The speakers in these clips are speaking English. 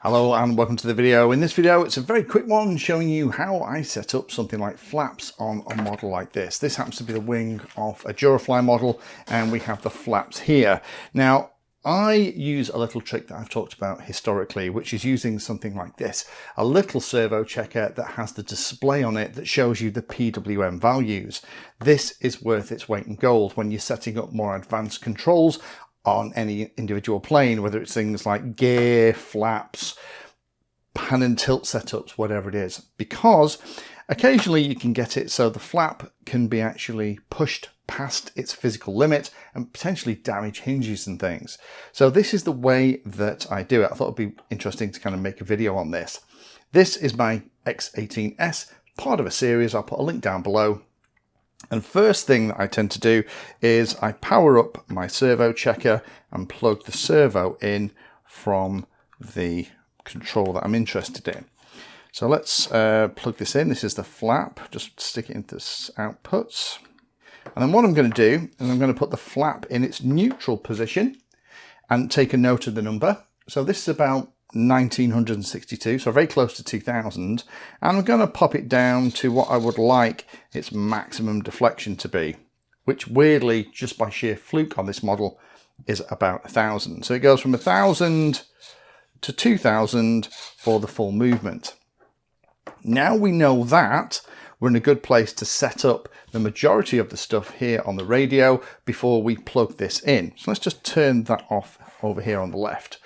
Hello and welcome to the video. In this video, it's a very quick one showing you how I set up something like flaps on a model like this. This happens to be the wing of a Durafly model and we have the flaps here. Now, I use a little trick that I've talked about historically, which is using something like this, a little servo checker that has the display on it that shows you the PWM values. This is worth its weight in gold when you're setting up more advanced controls on any individual plane, whether it's things like gear, flaps, pan and tilt setups, whatever it is, because occasionally you can get it so the flap can be actually pushed past its physical limit and potentially damage hinges and things. So this is the way that I do it. I thought it'd be interesting to kind of make a video on this. This is my X18S, part of a series. I'll put a link down below. And first thing that I tend to do is I power up my servo checker and plug the servo in from the control that I'm interested in. So let's plug this in. This is the flap. Just stick it into this outputs. And then what I'm going to do is I'm going to put the flap in its neutral position and take a note of the number. So this is about 1962, so very close to 2000, and I'm going to pop it down to what I would like its maximum deflection to be, which weirdly, just by sheer fluke on this model, is about 1000. So it goes from 1000 to 2000 for the full movement. Now we know that, we're in a good place to set up the majority of the stuff here on the radio before we plug this in. So let's just turn that off over here on the left.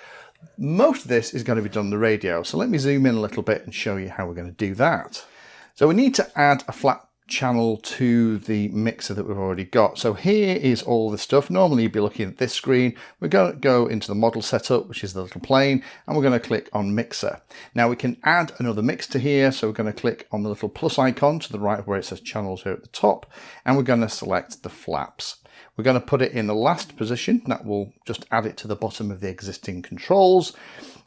Most of this is going to be done on the radio, so let me zoom in a little bit and show you how we're going to do that. So we need to add a flap channel to the mixer that we've already got. So here is all the stuff. Normally you'd be looking at this screen. We're going to go into the model setup, which is the little plane, and we're going to click on mixer. Now we can add another mix to here, so we're going to click on the little plus icon to the right where it says channels here at the top, and we're going to select the flaps. We're going to put it in the last position. That will just add it to the bottom of the existing controls.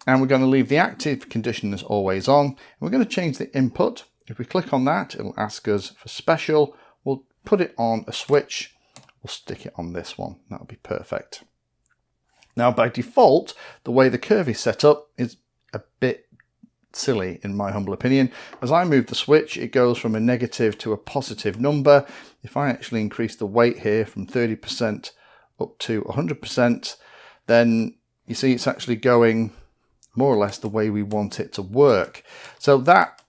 And we're going to leave the active condition as always on. And we're going to change the input. If we click on that, it'll ask us for special. We'll put it on a switch. We'll stick it on this one. That'll be perfect. Now, by default, the way the curve is set up is a bit silly in my humble opinion. As I move the switch, it goes from a negative to a positive number. If I actually increase the weight here from 30% up to 100%, then you see it's actually going more or less the way we want it to work. So that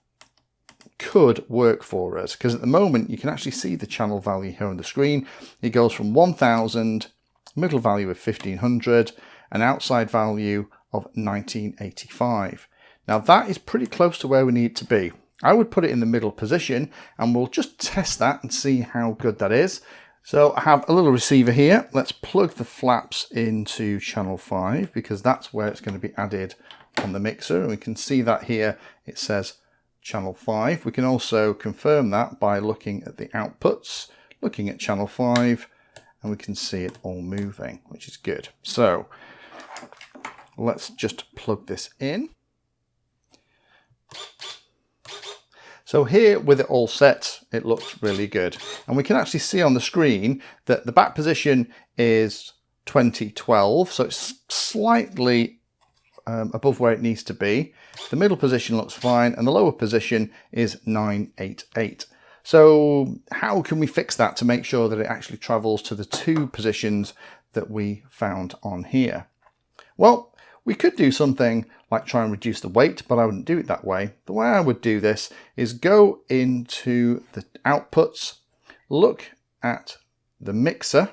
could work for us, because at the moment you can actually see the channel value here on the screen. It goes from 1000, middle value of 1500, an outside value of 1985. Now that is pretty close to where we need to be. I would put it in the middle position and we'll just test that and see how good that is. So I have a little receiver here. Let's plug the flaps into channel 5 because that's where it's going to be added on the mixer. And we can see that here it says channel 5. We can also confirm that by looking at the outputs, looking at channel 5, and we can see it all moving, which is good. So let's just plug this in. So here with it all set, it looks really good. And we can actually see on the screen that the back position is 2012. So it's slightly above where it needs to be. The middle position looks fine. And the lower position is 988. So how can we fix that to make sure that it actually travels to the two positions that we found on here? Well, we could do something like try and reduce the weight, but I wouldn't do it that way. The way I would do this is go into the outputs, look at the mixer.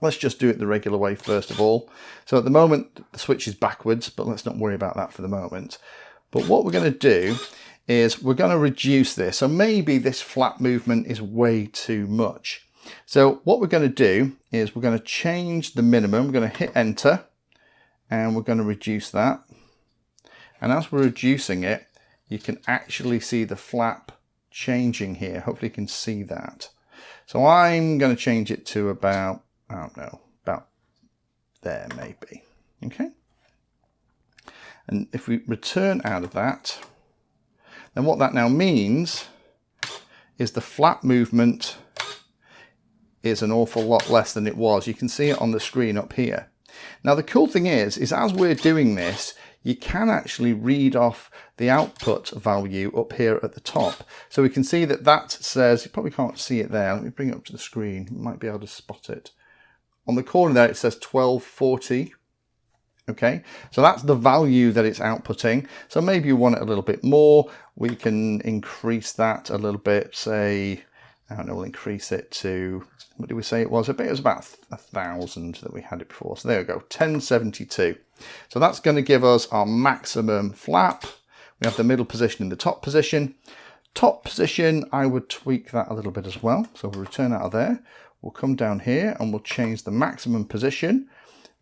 Let's just do it the regular way first of all. So at the moment, the switch is backwards, but let's not worry about that for the moment. But what we're going to do is we're going to reduce this. So maybe this flap movement is way too much. So what we're going to do is we're going to change the minimum. We're going to hit enter. And we're going to reduce that. And as we're reducing it, you can actually see the flap changing here. Hopefully you can see that. So I'm going to change it to about, I don't know, about there maybe. Okay. And if we return out of that, then what that now means is the flap movement is an awful lot less than it was. You can see it on the screen up here. Now the cool thing is as we're doing this, you can actually read off the output value up here at the top. So we can see that that says, you probably can't see it there. Let me bring it up to the screen. You might be able to spot it. On the corner there, it says 1240. Okay, so that's the value that it's outputting. So maybe you want it a little bit more. We can increase that a little bit. Say, I don't know, we'll increase it to, what did we say it was? I think it was about 1,000 that we had it before. So there we go, 1072. So that's going to give us our maximum flap. We have the middle position and the top position. Top position, I would tweak that a little bit as well. So we'll return out of there. We'll come down here and we'll change the maximum position.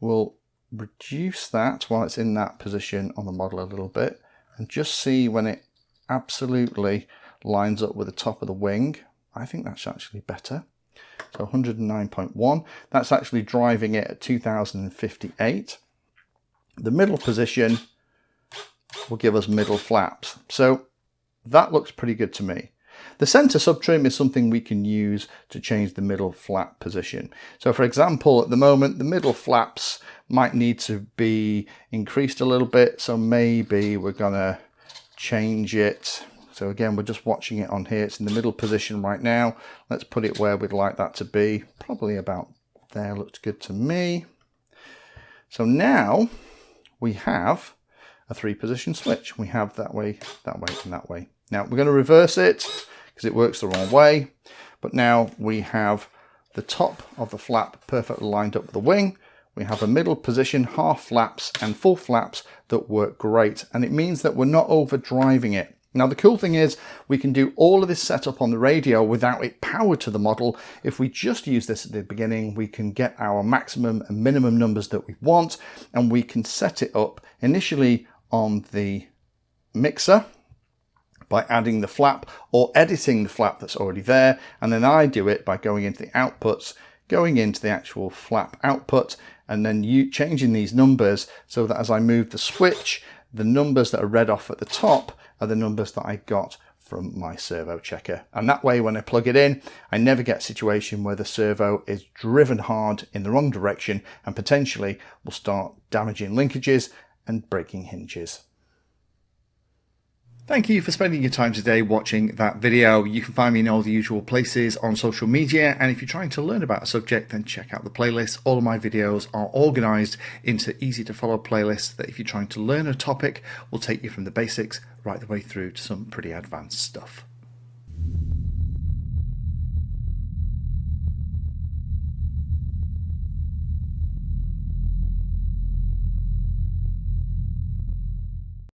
We'll reduce that while it's in that position on the model a little bit and just see when it absolutely lines up with the top of the wing. I think that's actually better. So 109.1, that's actually driving it at 2058. The middle position will give us middle flaps. So that looks pretty good to me. The center subtrim is something we can use to change the middle flap position. So for example, at the moment, the middle flaps might need to be increased a little bit. So maybe we're gonna change it. So again, we're just watching it on here. It's in the middle position right now. Let's put it where we'd like that to be. Probably about there, looks good to me. So now we have a 3-position switch. We have that way, and that way. Now we're gonna reverse it, because it works the wrong way. But now we have the top of the flap perfectly lined up with the wing. We have a middle position, half flaps and full flaps that work great. And it means that we're not overdriving it. Now the cool thing is we can do all of this setup on the radio without it powered to the model. If we just use this at the beginning, we can get our maximum and minimum numbers that we want, and we can set it up initially on the mixer by adding the flap or editing the flap that's already there. And then I do it by going into the outputs, going into the actual flap output, and then changing these numbers so that as I move the switch, the numbers that are read off at the top are the numbers that I got from my servo checker. And that way, when I plug it in, I never get a situation where the servo is driven hard in the wrong direction and potentially will start damaging linkages and breaking hinges. Thank you for spending your time today watching that video. You can find me in all the usual places on social media, and if you're trying to learn about a subject, then check out the playlist. All of my videos are organized into easy to follow playlists that if you're trying to learn a topic will take you from the basics right the way through to some pretty advanced stuff.